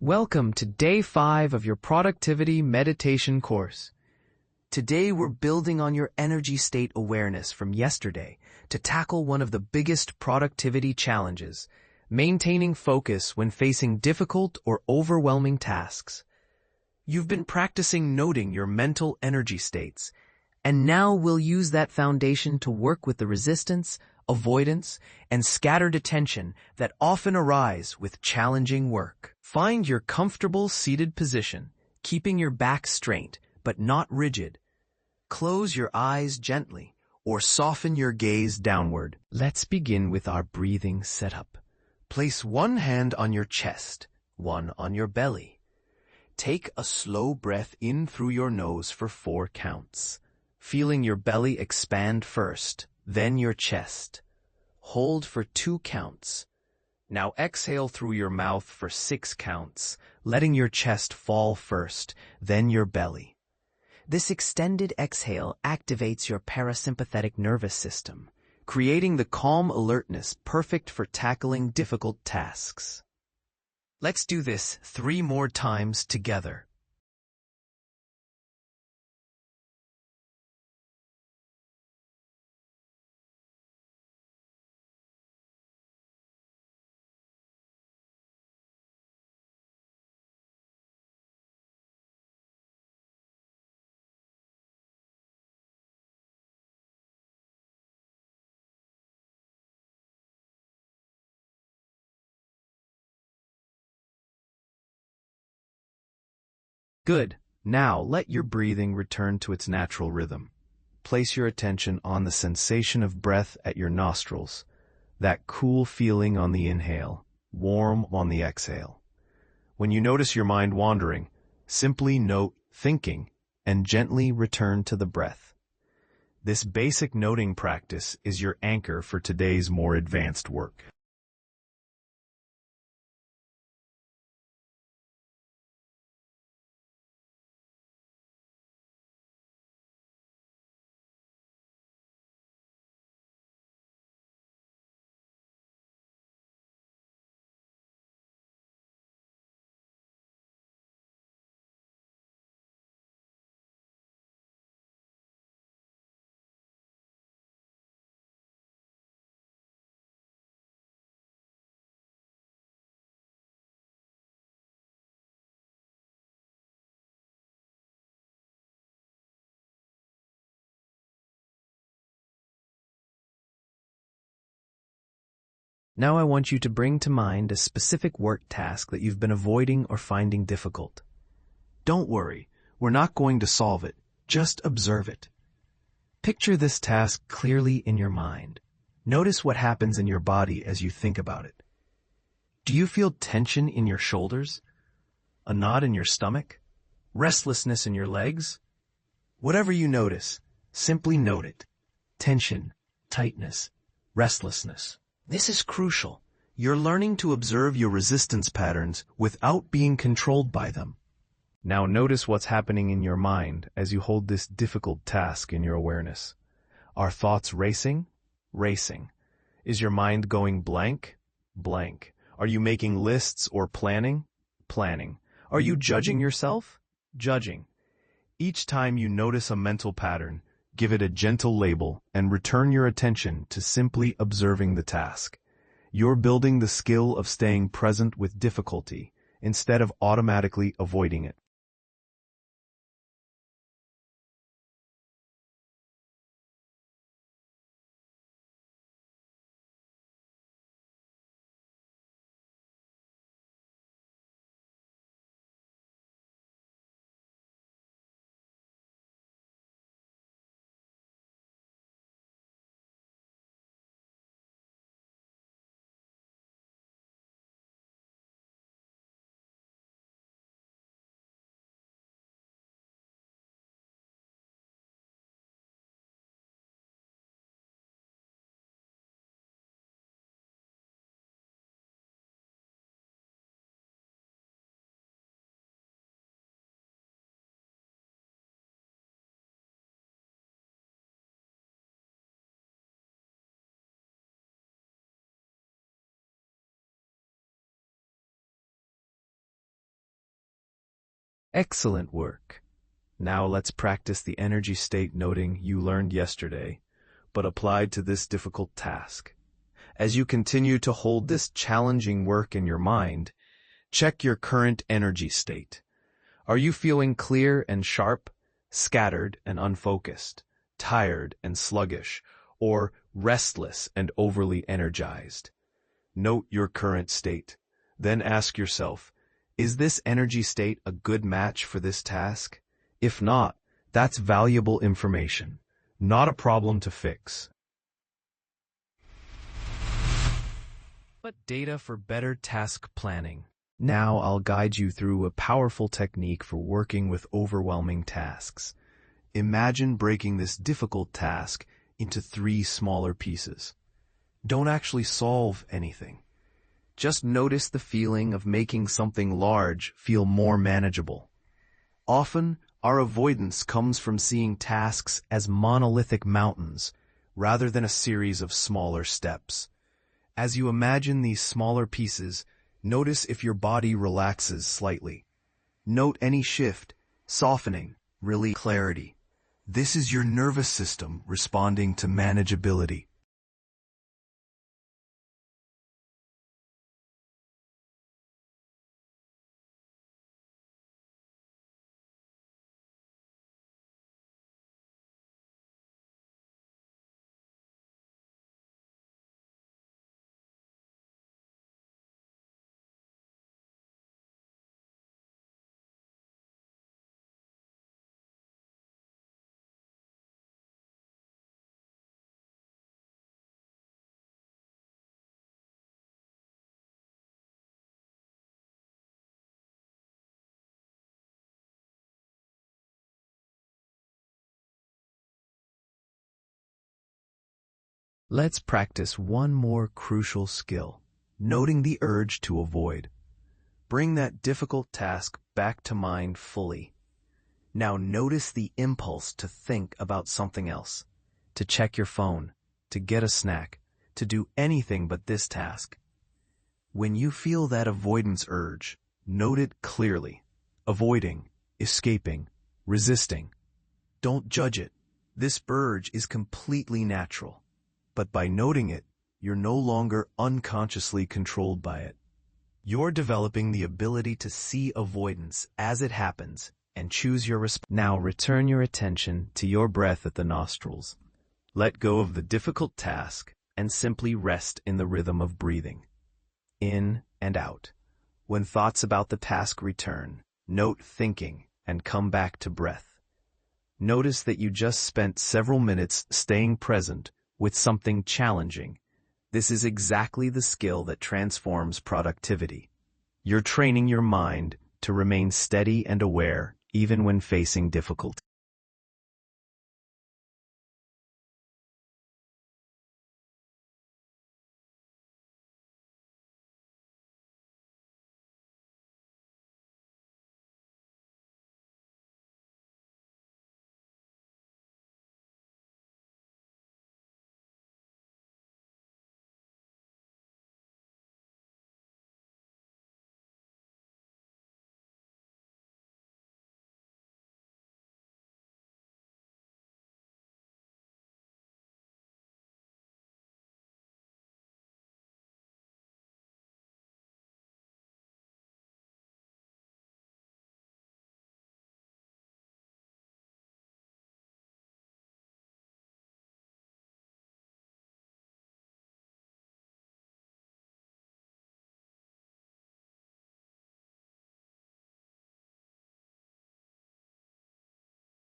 Welcome to day 5 of your productivity meditation course. Today we're building on your energy state awareness from yesterday to tackle one of the biggest productivity challenges, maintaining focus when facing difficult or overwhelming tasks. You've been practicing noting your mental energy states, and now we'll use that foundation to work with the resistance, avoidance, and scattered attention that often arise with challenging work. Find your comfortable seated position, keeping your back straight but not rigid. Close your eyes gently or soften your gaze downward. Let's begin with our breathing setup. Place one hand on your chest, one on your belly. Take a slow breath in through your nose for 4 counts, feeling your belly expand first, then your chest. Hold for 2 counts. Now exhale through your mouth for 6 counts, letting your chest fall first, then your belly. This extended exhale activates your parasympathetic nervous system, creating the calm alertness perfect for tackling difficult tasks. Let's do this 3 more times together. Good. Now let your breathing return to its natural rhythm. Place your attention on the sensation of breath at your nostrils, that cool feeling on the inhale, warm on the exhale. When you notice your mind wandering, simply note thinking and gently return to the breath. This basic noting practice is your anchor for today's more advanced work. Now I want you to bring to mind a specific work task that you've been avoiding or finding difficult. Don't worry, we're not going to solve it, just observe it. Picture this task clearly in your mind. Notice what happens in your body as you think about it. Do you feel tension in your shoulders? A knot in your stomach? Restlessness in your legs? Whatever you notice, simply note it. Tension, tightness, restlessness. This is crucial. You're learning to observe your resistance patterns without being controlled by them. Now notice what's happening in your mind as you hold this difficult task in your awareness. Are thoughts racing? Racing. Is your mind going blank? Blank. Are you making lists or planning? Planning. Are you judging yourself? Judging. Each time you notice a mental pattern, give it a gentle label and return your attention to simply observing the task. You're building the skill of staying present with difficulty instead of automatically avoiding it. Excellent work. Now let's practice the energy state noting you learned yesterday, but applied to this difficult task. As you continue to hold this challenging work in your mind, check your current energy state. Are you feeling clear and sharp, scattered and unfocused, tired and sluggish, or restless and overly energized? Note your current state. Then ask yourself, is this energy state a good match for this task? If not, that's valuable information, not a problem to fix, but data for better task planning. Now I'll guide you through a powerful technique for working with overwhelming tasks. Imagine breaking this difficult task into 3 smaller pieces. Don't actually solve anything. Just notice the feeling of making something large feel more manageable. Often, our avoidance comes from seeing tasks as monolithic mountains rather than a series of smaller steps. As you imagine these smaller pieces, notice if your body relaxes slightly. Note any shift, softening, relief, clarity. This is your nervous system responding to manageability. Let's practice one more crucial skill, noting the urge to avoid. Bring that difficult task back to mind fully. Now notice the impulse to think about something else, to check your phone, to get a snack, to do anything but this task. When you feel that avoidance urge, note it clearly. Avoiding, escaping, resisting. Don't judge it. This urge is completely natural. But by noting it, you're no longer unconsciously controlled by it. You're developing the ability to see avoidance as it happens and choose your response. Now return your attention to your breath at the nostrils. Let go of the difficult task and simply rest in the rhythm of breathing. In and out. When thoughts about the task return, note thinking and come back to breath. Notice that you just spent several minutes staying present with something challenging. This is exactly the skill that transforms productivity. You're training your mind to remain steady and aware even when facing difficulty.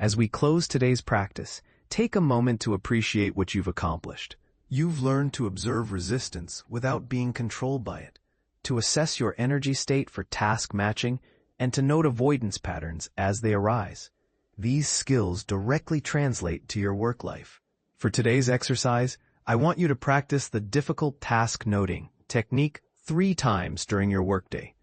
As we close today's practice, take a moment to appreciate what you've accomplished. You've learned to observe resistance without being controlled by it, to assess your energy state for task matching, and to note avoidance patterns as they arise. These skills directly translate to your work life. For today's exercise, I want you to practice the difficult task noting technique 3 times during your workday.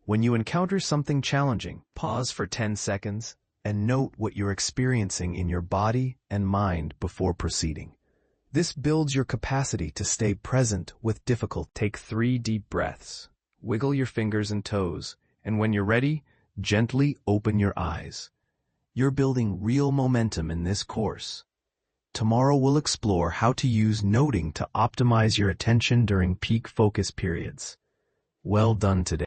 When you encounter something challenging, pause for 10 seconds and note what you're experiencing in your body and mind before proceeding. This builds your capacity to stay present with difficult. Take 3 deep breaths. Wiggle your fingers and toes, and when you're ready, Gently open your eyes. You're building real momentum in this course. Tomorrow we'll explore how to use noting to optimize your attention during peak focus periods. Well done today.